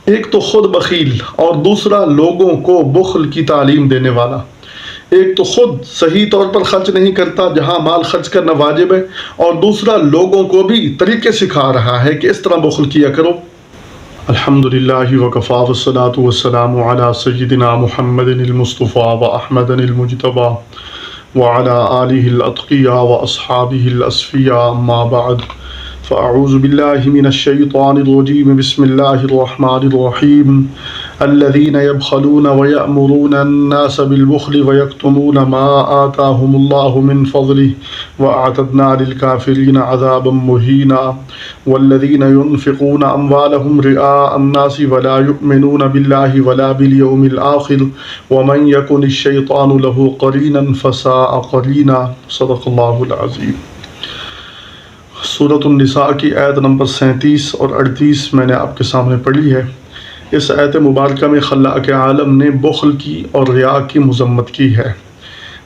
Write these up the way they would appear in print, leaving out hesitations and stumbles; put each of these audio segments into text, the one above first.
ایک تو خود بخیل اور دوسرا لوگوں کو بخل کی تعلیم دینے والا۔ ایک تو خود صحیح طور پر خرچ نہیں کرتا جہاں مال خرچ کرنا واجب ہے، اور دوسرا لوگوں کو بھی طریقے سکھا رہا ہے کہ اس طرح بخل کیا کرو۔ الحمدللہ وکفا والصلاۃ والسلام علی سیدنا محمد المصطفیٰ واحمد المجتبیٰ وعلی آلہ الاتقیاء واصحابہ الاصفیاء، اما بعد فاعوذ باللہ من الشیطان الرجیم، بسم اللہ الرحمن الرحیم۔ الذین یبخلون ویأمرون الناس بالبخل ویکتمون ما آتاہم اللہ من فضلہ وأعتدنا للکافرین عذابا مہینا۔ والذین ينفقون اموالهم رئاء الناس ولا يؤمنون باللہ ولا بالیوم الآخر ومن یکن الشیطان له قرینا فساء قرینا۔ صدق اللہ العظیم۔ سورۃ النساء کی آیت نمبر 37 اور 38 میں نے آپ کے سامنے پڑھی ہے۔ اس آیت مبارکہ میں خلاق عالم نے بخل کی اور ریا کی مذمت کی ہے۔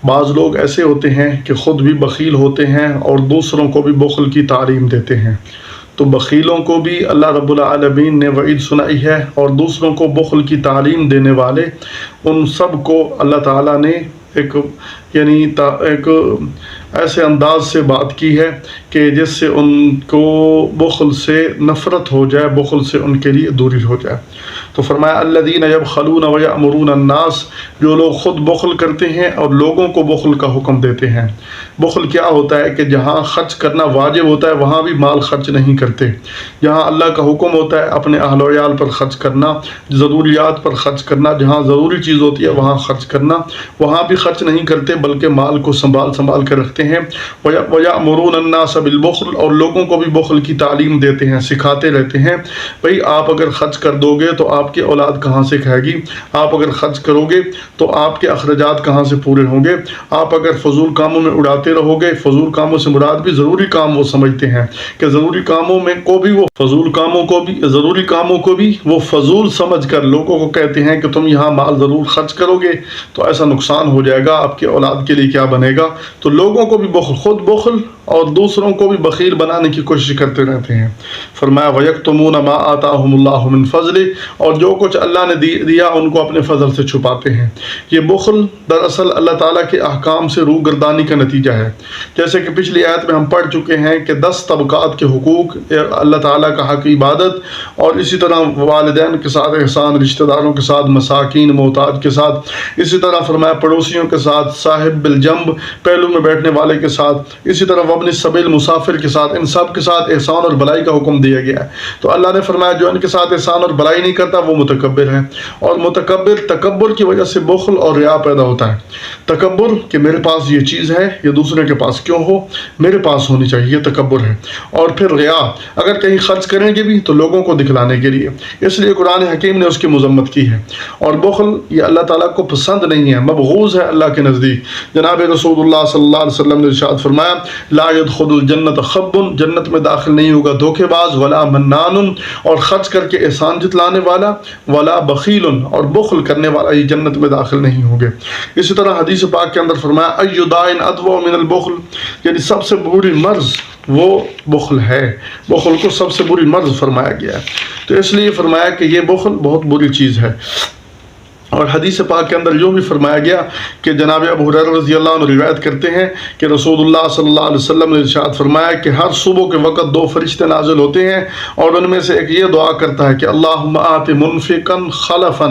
بعض لوگ ایسے ہوتے ہیں کہ خود بھی بخیل ہوتے ہیں اور دوسروں کو بھی بخل کی تعلیم دیتے ہیں، تو بخیلوں کو بھی اللہ رب العالمین نے وعید سنائی ہے، اور دوسروں کو بخل کی تعلیم دینے والے ان سب کو اللہ تعالیٰ نے ایک ایسے انداز سے بات کی ہے کہ جس سے ان کو بخل سے نفرت ہو جائے، بخل سے ان کے لیے دوری ہو جائے۔ تو فرمایا الذین یبخلون ویأمرون الناس، جو لوگ خود بخل کرتے ہیں اور لوگوں کو بخل کا حکم دیتے ہیں۔ بخل کیا ہوتا ہے کہ جہاں خرچ کرنا واجب ہوتا ہے وہاں بھی مال خرچ نہیں کرتے، جہاں اللہ کا حکم ہوتا ہے اپنے اہل و عیال پر خرچ کرنا، ضروریات پر خرچ کرنا، جہاں ضروری چیز ہوتی ہے وہاں خرچ کرنا، وہاں بھی خرچ نہیں کرتے بلکہ مال کو سنبھال کر رکھتے ہیں۔ وَيَأْمُرُونَ النَّاسَ بِالْبُخْلِ، اور لوگوں کو بھی بخل کی تعلیم دیتے ہیں، سکھاتے رہتے ہیں۔ بھئی آپ اگر خرچ کر دو گے تو آپ کی اولاد کہاں سے کھائے گی؟ آپ اگر خرچ کرو گے تو آپ کے اخراجات کہاں سے پورے ہوں گے؟ آپ اگر فضول کاموں میں اڑاتے رہو گے، فضول کاموں سے مراد بھی ضروری کام وہ سمجھتے ہیں کہ ضروری کاموں میں کو بھی وہ فضول کاموں کو بھی ضروری کاموں کو بھی وہ فضول سمجھ کر لوگوں کو کہتے ہیں کہ تم یہاں مال ضرور خرچ کرو گے تو ایسا نقصان ہو جائے گا، آپ کے اولاد کے لیے کیا بنے گا؟ تو لوگوں کو بھی خود بخل اور دوسروں کو بھی بخیل بنانے کی کوشش کرتے رہتے ہیں۔ فرمایا وَيَكْتُمُونَ مَا آتَاهُمُ اللَّهُ مِنْ فَضْلِهِ، اور جو کچھ اللہ نے دیا ان کو اپنے فضل سے چھپاتے ہیں۔ یہ بخل دراصل اللہ تعالیٰ کے احکام سے روگردانی کا نتیجہ ہے۔ جیسے کہ پچھلی آیت میں ہم پڑھ چکے ہیں کہ 10 طبقات کے حقوق، اللہ تعالیٰ کا حق عبادت، اور اسی طرح والدین کے ساتھ احسان، رشتہ داروں کے ساتھ، مساکین محتاج کے ساتھ، اسی طرح فرمایا پڑوسیوں کے ساتھ، صاحب بالجنب پہلو میں بیٹھنے والے کے ساتھ، اسی طرح وابن السبیل مسافر کے ساتھ، ان سب کے ساتھ احسان اور بھلائی کا حکم دیا گیا ہے۔ تو اللہ نے فرمایا جو ان کے ساتھ احسان اور بھلائی نہیں کرتا وہ متکبر ہے، اور تکبر کی وجہ سے بخل اور ریا پیدا ہوتا ہے۔ تکبر کہ میرے پاس یہ چیز ہے، یہ دوسرے کے پاس کیوں ہو، میرے پاس ہونی چاہیے، یہ تکبر ہے۔ اور پھر ریا، اگر کہیں خرچ کریں گے بھی تو لوگوں کو دکھلانے کے لیے، اس لیے قرآن حکیم نے اس کی مذمت کی ہے۔ اور بخل یہ اللہ تعالیٰ کو پسند نہیں ہے، مبغوض ہے اللہ کے نزدیک۔ جناب رسول اللہ صلی اللہ علیہ وسلم نے ارشاد فرمایا لا يدخل الجنت خب، جنت میں داخل نہیں ہوگا دھوکے باز، ولا منان، اور خرچ کر کے احسان جتلانے والا، ولا بخیل، اور بخل کرنے والا یہ جنت میں داخل نہیں ہوں گے۔ اسی طرح حدیث پاک کے اندر فرمایا ای داء ادوأ من البخل، یعنی سب سے بری مرض وہ بخل ہے، بخل کو سب سے بری مرض فرمایا گیا ہے۔ تو اس لیے فرمایا کہ یہ بخل بہت بری چیز ہے۔ اور حدیث پاک کے اندر جو بھی فرمایا گیا کہ جناب ابو ہریرہ رضی اللہ عنہ روایت کرتے ہیں کہ رسول اللہ صلی اللہ علیہ وسلم نے ارشاد فرمایا کہ ہر صبح کے وقت 2 فرشتے نازل ہوتے ہیں، اور ان میں سے ایک یہ دعا کرتا ہے کہ اللہم آت منفقا خلفا،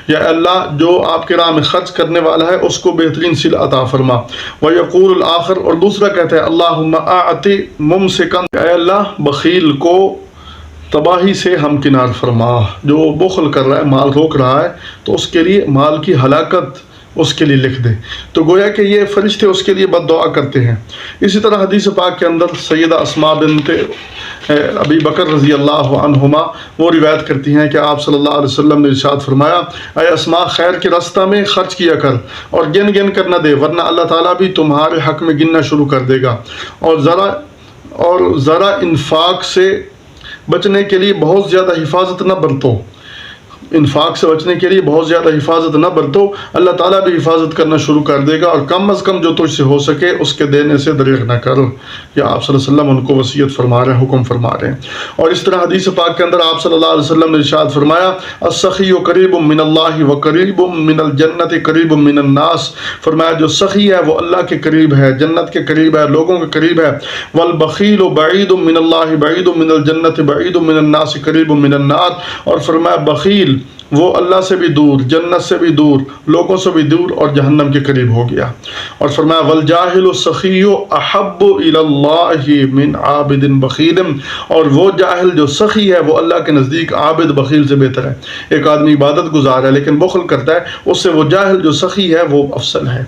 یا اللہ جو آپ کے راہ میں خرچ کرنے والا ہے اس کو بہترین صلہ عطا فرما۔ ویقول الآخر، اور دوسرا کہتا ہے اللہم آت ممسکا، اے اللہ بخیل کو تباہی سے ہمکنار فرما، جو بخل کر رہا ہے، مال روک رہا ہے، تو اس کے لیے مال کی ہلاکت اس کے لیے لکھ دے۔ تو گویا کہ یہ فرشتے اس کے لیے بد دعا کرتے ہیں۔ اسی طرح حدیث پاک کے اندر سیدہ اسماء بنت ابی بکر رضی اللہ عنہما وہ روایت کرتی ہیں کہ آپ صلی اللہ علیہ وسلم نے ارشاد فرمایا اے اسماء خیر کے رستہ میں خرچ کیا کر اور گن کر نہ دے، ورنہ اللہ تعالیٰ بھی تمہارے حق میں گننا شروع کر دے گا، اور ذرا انفاق سے بچنے کے لیے بہت زیادہ حفاظت نہ برتو، انفاق سے بچنے کے لیے بہت زیادہ حفاظت نہ برتو، اللہ تعالیٰ بھی حفاظت کرنا شروع کر دے گا، اور کم از کم جو تجھ سے ہو سکے اس کے دینے سے دریغ نہ کرو۔ یا آپ صلی اللہ علیہ وسلم ان کو وصیت فرما رہے ہیں، حکم فرما رہے ہیں۔ اور اس طرح حدیث پاک کے اندر آپ صلی اللہ علیہ وسلم نے ارشاد فرمایا السخی قریب من اللہ و قریب من الجنت قریب من الناس، فرمایا جو سخی ہے وہ اللہ کے قریب ہے، جنت کے قریب ہے، لوگوں کے قریب ہے۔ والبخیل بعید من اللہ بعید من الجنت بعید من الناس قریب من النار، اور فرمایا بخیل وہ اللہ سے بھی دور، جنت سے بھی دور، لوگوں سے بھی دور، اور جہنم کے قریب ہو گیا۔ اور فرمایا والجاہل السخی احب الی اللہ من عابد بخیل، اور وہ جاہل جو سخی ہے وہ اللہ کے نزدیک عابد بخیل سے بہتر ہے۔ ایک آدمی عبادت گزار ہے لیکن بخل کرتا ہے، اس سے وہ جاہل جو سخی ہے وہ افضل ہے۔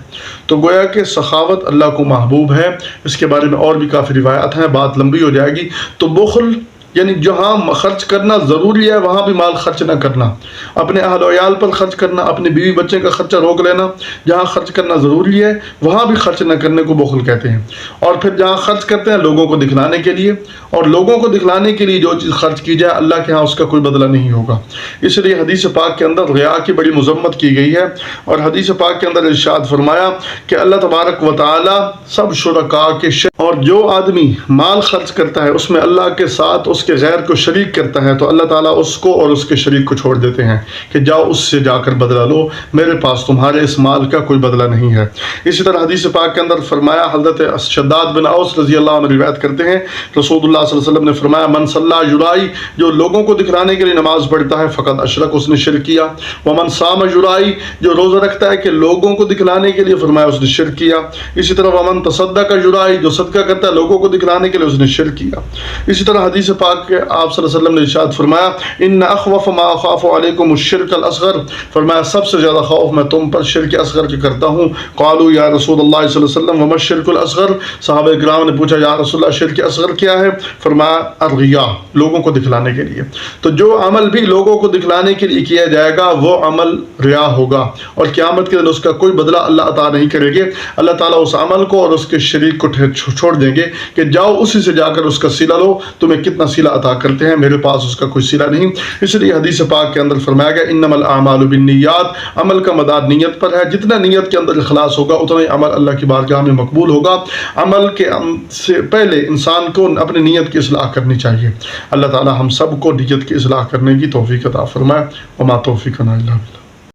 تو گویا کہ سخاوت اللہ کو محبوب ہے۔ اس کے بارے میں اور بھی کافی روایات ہیں، بات لمبی ہو جائے گی۔ تو بخل یعنی جہاں خرچ کرنا ضروری ہے وہاں بھی مال خرچ نہ کرنا، اپنے اہل و عیال پر خرچ کرنا، اپنی بیوی بچے کا خرچہ روک لینا، جہاں خرچ کرنا ضروری ہے وہاں بھی خرچ نہ کرنے کو بخل کہتے ہیں۔ اور پھر جہاں خرچ کرتے ہیں لوگوں کو دکھلانے کے لیے، اور لوگوں کو دکھلانے کے لیے جو چیز خرچ کی جائے اللہ کے ہاں اس کا کوئی بدلہ نہیں ہوگا۔ اس لیے حدیث پاک کے اندر ریا کی بڑی مذمت کی گئی ہے، اور حدیث پاک کے اندر ارشاد فرمایا کہ اللہ تبارک و تعالی سب شرکاء کے اور جو آدمی مال خرچ کرتا ہے اس میں اللہ کے ساتھ اس کے غیر کو شریک کرتا ہے تو اللہ تعالیٰ اس کو اور اس کے شریک کو چھوڑ دیتے ہیں کہ جاؤ اس سے جا کر بدلہ لو، میرے پاس تمہارے اس مال کا کوئی بدلہ نہیں ہے۔ اسی طرح حدیث پاک کے اندر فرمایا، حضرت شداد بن اوس رضی اللہ عنہ روایت کرتے ہیں، رسول اللہ صلی اللہ علیہ وسلم نے فرمایا من صلی یرائی، جو لوگوں کو دکھلانے کے لیے نماز پڑھتا ہے فقط اشرک، اس نے شرک کیا۔ ومن صام یرائی، جو روزہ رکھتا ہے کہ لوگوں کو دکھلانے کے لیے، فرمایا اس نے شرک کیا۔ اسی طرح ومن تصدق یرائی، جو صدقہ کرتا ہے لوگوں کو دکھلانے کے لیے، اس نے شرک کیا۔ اسی طرح حدیث پاک کے آپ صلی اللہ علیہ وسلم نے ارشاد فرمایا ان اخوف ما اخاف علیکم الشرک الاصغر، فرمایا سب سے زیادہ خوف میں تم پر شرک اصغر کی کرتا ہوں۔ قالوا یا رسول اللہ صلی اللہ علیہ وسلم وما الشرک الاصغر، صحابہ کرام نے پوچھا یا رسول اللہ شرک اصغر کیا ہے؟ فرمایا الریا، لوگوں کو دکھلانے کے لیے۔ تو جو عمل بھی لوگوں کو دکھلانے کے لیے کیا جائے گا وہ عمل ریا ہوگا، اور قیامت کے دن اس کا کوئی بدلہ اللہ عطا نہیں کرے گے۔ اللہ تعالیٰ اس عمل کو اور اس کے شریک کو چھوڑ دیں گے کہ جاؤ اسی سے جا کر اس کا صلہ لو، تمہیں کتنا صلہ عطا کرتے ہیں، میرے پاس اس کا کوئی صلہ نہیں۔ اس لیے حدیث پاک کے اندر فرمایا گیا انما الاعمال بالنیات، عمل کا مدار نیت پر ہے، جتنا نیت کے اندر اخلاص ہوگا اتنا ہی عمل اللہ کی بارگاہ میں مقبول ہوگا۔ عمل کے سے پہلے انسان کو اپنی نیت کی اصلاح کرنی چاہیے۔ اللہ تعالی ہم سب کو نیت کی اصلاح کرنے کی توفیق عطا فرمائے۔ وما توفیقنا الا باللہ۔